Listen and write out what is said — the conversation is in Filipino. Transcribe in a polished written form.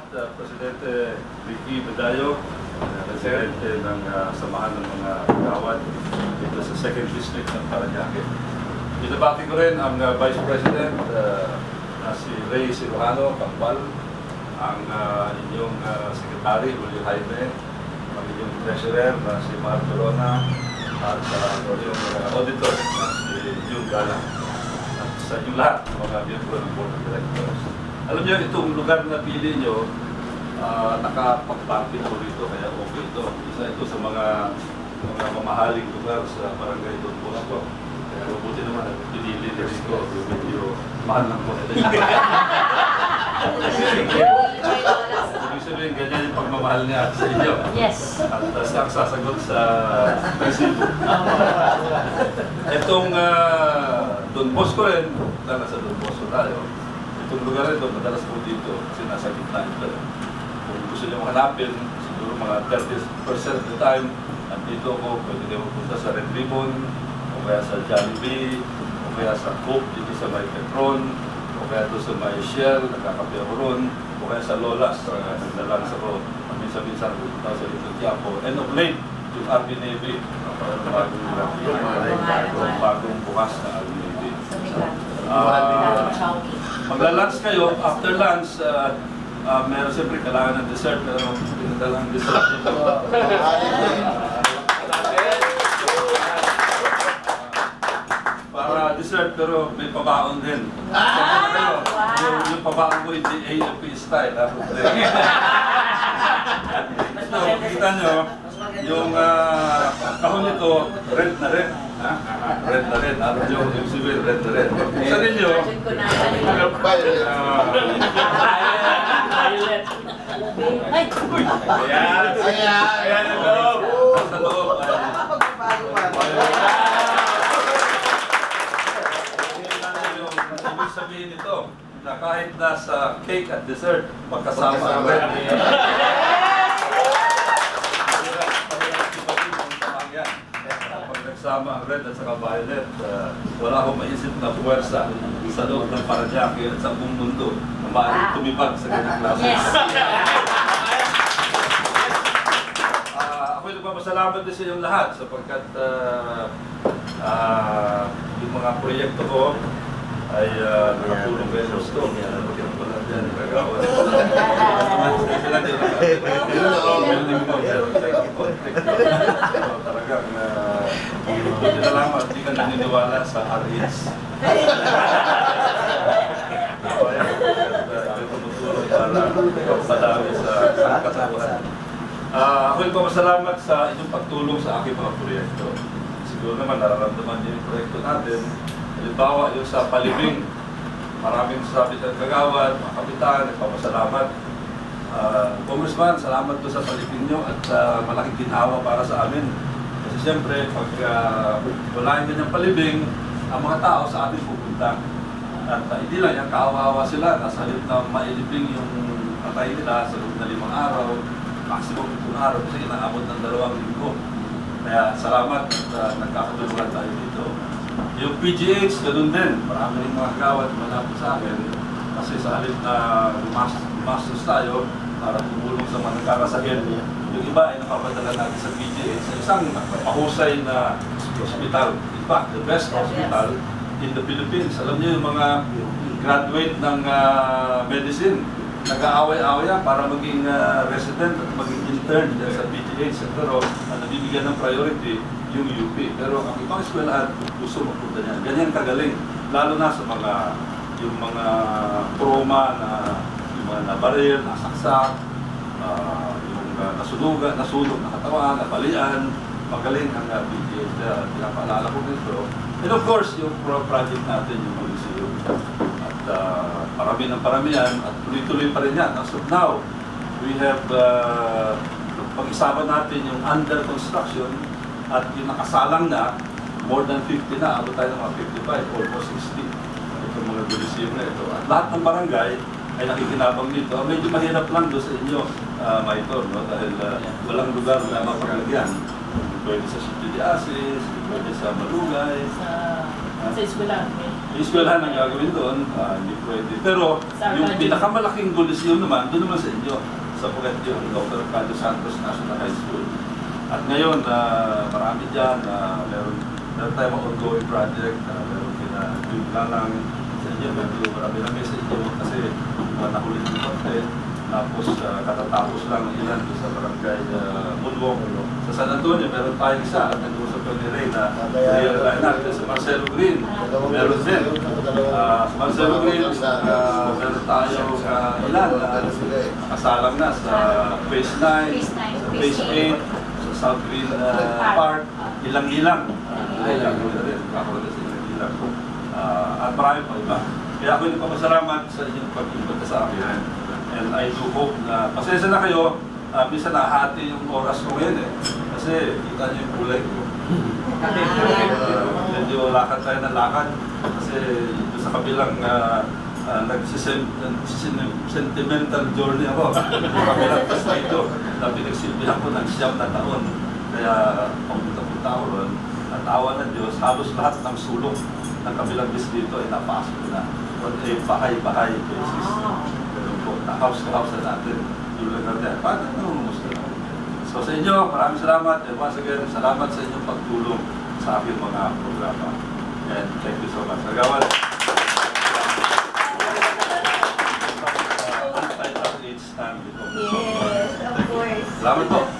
Presidente Ricky Badayo, Presidente ng Samahan ng mga Kagawad dito sa 2nd District ng Parañaque. Binabati ko rin ang Vice President na si Ray Cirujano Kambal, ang inyong Secretary Julio Jaime, ang inyong Treasurer na si Mark Corona, at yung Auditor na si June Gala, at sa inyong lahat, mga miyembro ng Board of Directors. Alam niyo, itong lugar na pili niyo, nakapag-parking po rito, kaya okay ito. Isa ito sa mga mamahaling lugar sa Barangay Don Bosco. Kaya mabuti naman at pinili na rito, medyo mahal lang po nila. Ibig sabihin, ganyan yung pagmamahal niya sa inyo. Yes. At siya ang sasagot sa resibo. Itong Don Bosco rin, nasa Don Bosco tayo. Itong lugar ito, madalas po dito, kasi nasa gitna ito. Kung gusto niyo hanapin, siguro mga 30% of the time, nandito ako, pwede kayo pupunta sa Red Ribbon, o kaya sa Jollibee, o kaya sa Coke, dito sa may Petron, o kaya doon sa may Shell, nagkakape ako ron, o kaya sa Lolas, nagdalang sa road. Minsan-minsan, pupunta sa Little Quiapo. And of late, yung RB Navy, bagong bukas na RB Navy. Magla-lunch kayo, after lunch, meron siyempre kailangan ng dessert, pero pinadala ang dessert dito. Para dessert, pero may pabaon din. Yung pabaon ko, hindi AFP style. So, kita nyo, yung kahon nito, red na red. Red na red. Ano yung sabihin, red na red. Sa ninyo, Ayan ang loob. sa loob ay ibig sabihin nito na kahit nasa cake at dessert, magkasama ang red. Pag nagsama ang red at saka violet, wala akong maisip na puwersa sa loob ng Parañaque at sa buong mundo na maaaring tumibag sa ganyang klase. Yes. Ako'y nagpapasalamat din sa inyong lahat sapagkat yung mga proyekto ko ay nakatulong kayo sa gusto. Wala dyan, nagagawa. Talagang buti na lang at hindi ka naniniwala sa RES. Ito'y tumutulong para padami sa kasalanan. Ako'y papasalamat sa inyong pagtulong sa aking mga proyekto. Siguro naman nararamdaman niyo yung proyekto natin. Halimbawa yung sa Palibing, maraming sabi ng kagawad, mga kapitan, nagpapasalamat. Congressman, salamat po sa Palibing nyo at malaking ginhawa para sa amin. Kasi siyempre, pag wala yung ganyang Palibing, ang mga tao sa atin pupunta. At hindi lang yan, kaawa-awa sila, nasa halip na mailibing yung patay nila sa loob na 5 araw, maximum 3 araw kasi inaabot ng 2 linggo. Kaya salamat at nagkakatulungan tayo dito. Yung PGH, ganun din. Marami rin mga kagawad malapit sa akin kasi sa halip na gumastos tayo para tumulong sa mga nagkakasakit. Yung iba ay napapadala natin sa PGH sa isang mahusay na hospital. In fact, the best hospital in the Philippines. Alam niyo yung mga graduate ng medicine, nag-aaway-aaway para maging resident at maging intern dyan sa PGH. Pero nabibigyan ng priority yung UP. Pero ang ibang eskwelahan gusto magpunta niyan. Ganyan kagaling. Lalo na sa mga yung mga trauma na yung mga nabaril, nasaksak, yung nasunog na katawan, nabalian. Magaling ang PGH. Pinapaalala ko nito. And of course, yung project natin, yung museum. At parami ng paramihan at tuloy-tuloy pa rin yan. As of now, we have pag-isapan natin yung under construction at yung nakasalang na, more than 50 na, abot tayo ng mga 55, almost 60. Itong mga museum na ito. At lahat ng barangay ay nakikinabang dito. Medyo mahirap lang doon sa inyo, Maitor, no? Dahil walang lugar na mapaglagyan. Pwede sa Sitio de Asis, pwede sa Malugay, Sa eskwelahan. Yung eskwelahan ang gagawin doon, hindi pwede. Pero yung pinakamalaking golisyon naman, doon naman sa inyo, sa Puget yung Dr. Carlos Santos National High School. At ngayon, marami dyan, meron tayong ongoing project, meron yung lang sa inyo, medyo marami lang sa inyo kasi nahuli yung konti. Tapos katatapos lang ilan doon sa barangay Mulwok. Sa San Antonio, meron tayong isa at nag-usap ko ni Ray na natin sa Marcelo Green. Meron din. Sa Marcelo Green, meron tayong ilan na kasalang na sa Phase 9, sa Phase 8, sa South Green Park, ilang-ilang. At marami pa iba. Kaya ako nagpapasalamat sa inyong pag-ibig sa akin. And I do hope na, pasensya na kayo, minsan nahati yung oras ko ngayon eh. Kasi kita niyo yung kulay ko. Medyo lakad tayo ng lakad. Kasi sa kabilang sentimental journey ako. Sa kabilang dito na pinagsilbihan ko ng 9 na taon. Kaya pamunta-punta ako ron. At awa ng Diyos, halos lahat ng sulok ng kabilang distrito ay napasok ko na. On a bahay-bahay basis. House to house na natin. Yung lugar niya. Paano namumusta na? So sa inyo, maraming salamat. And once again, salamat sa inyong pagtulong sa aking mga programa. And thank you so much. Agawan. Yes, of course. Salamat po.